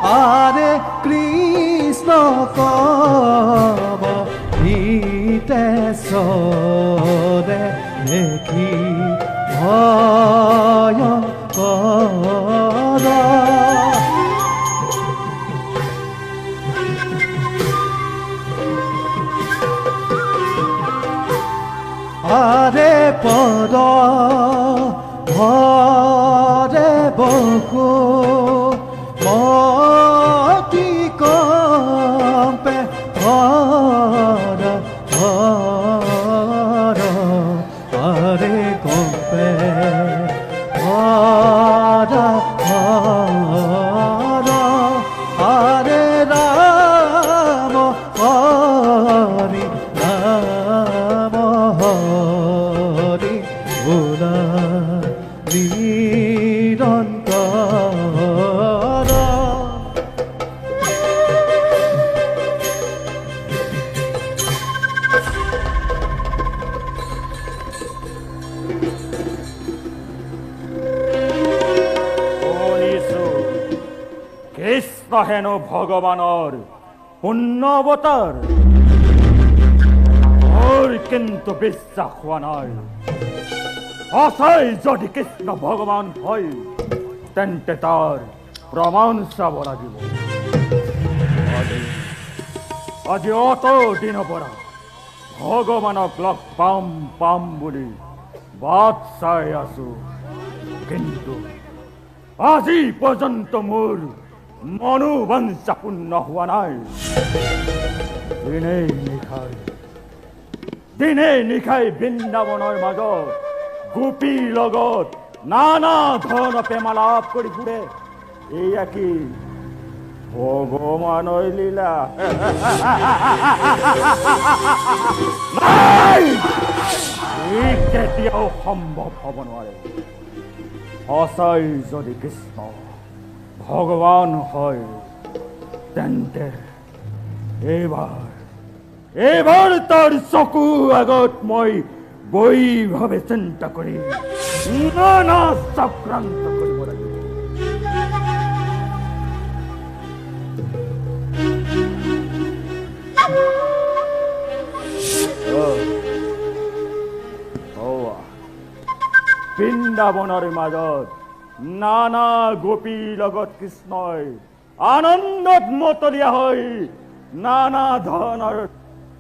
Hare Krishna Kava Ite Sode Neki Bhaya Kara Hare Pada Hare Bahu Mati Kampe Hara Hara Hare Kampe Hara Hara Hare Rama Hare Rama Hare Bola Nirankara Krishna হেনো ভগবানৰ পূৰ্ণ অৱতাৰ মোৰ কিন্তু বিশ্বাস হোৱা নাই সঁচাই যদি কৃষ্ণ ভগৱান হয় তেন্তে তাৰ প্ৰমাণ চাব লাগিব আজি অত দিনৰ পৰা ভগৱানক লগ পাম পাম বুলি বাট চাই আছো কিন্তু আজি পৰ্যন্ত মোৰ মনোবাঞ্ছা পূৰ্ণ হোৱা নাই দিনে নিশাই বৃন্দাবনৰ মাজত গোপীৰ লগত নানা ধৰণৰ প্ৰেমালাপ কৰি ফুৰে এয়া কি ভগৱানৰ লীলা নাই ই কেতিয়াও সম্ভৱ হ'ব নোৱাৰে সঁচাই যদি কৃষ্ণ ভগৱান হয় তেন্তে এইবাৰ তাৰ চকু আগত মই গভীৰভাৱে চিন্তা কৰি নানা চক্ৰান্ত কৰিব লাগিব বৃন্দাবনৰ মাজত নানা গোপীৰ লগত কৃষ্ণই আনন্দত মতলীয়া হৈ নানা ধৰণৰ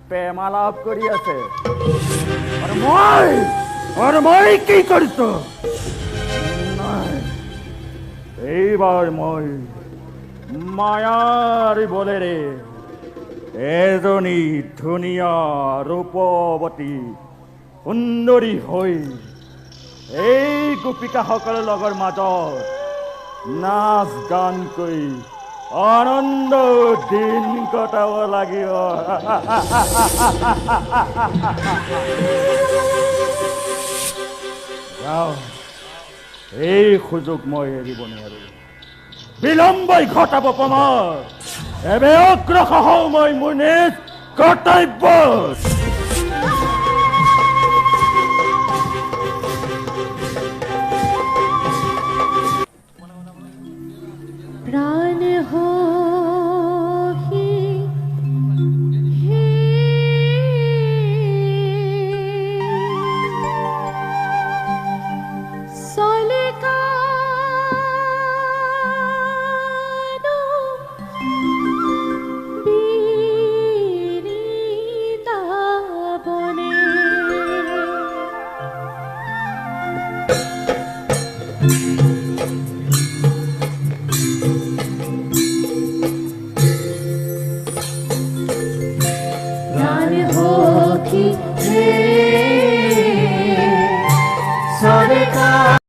প্ৰেমালাপ কৰি আছে আৰু মই কি কৰিছো এইবাৰ মই মায়াৰ বলেৰে এজনী ধুনীয়া ৰূপৱতী সুন্দৰী হৈ এই গোপিকাসকলৰ লগৰ মাজত নাচ গান কৰি আনন্দ দিন কটাব লাগিব এই সুযোগ মই এৰিব নোৱাৰো বিলম্বই ঘটাব প্ৰমাণ এবে অগ্ৰসৰ হওঁ মই মোৰ নিজ কৰ্তব্য प्राण हो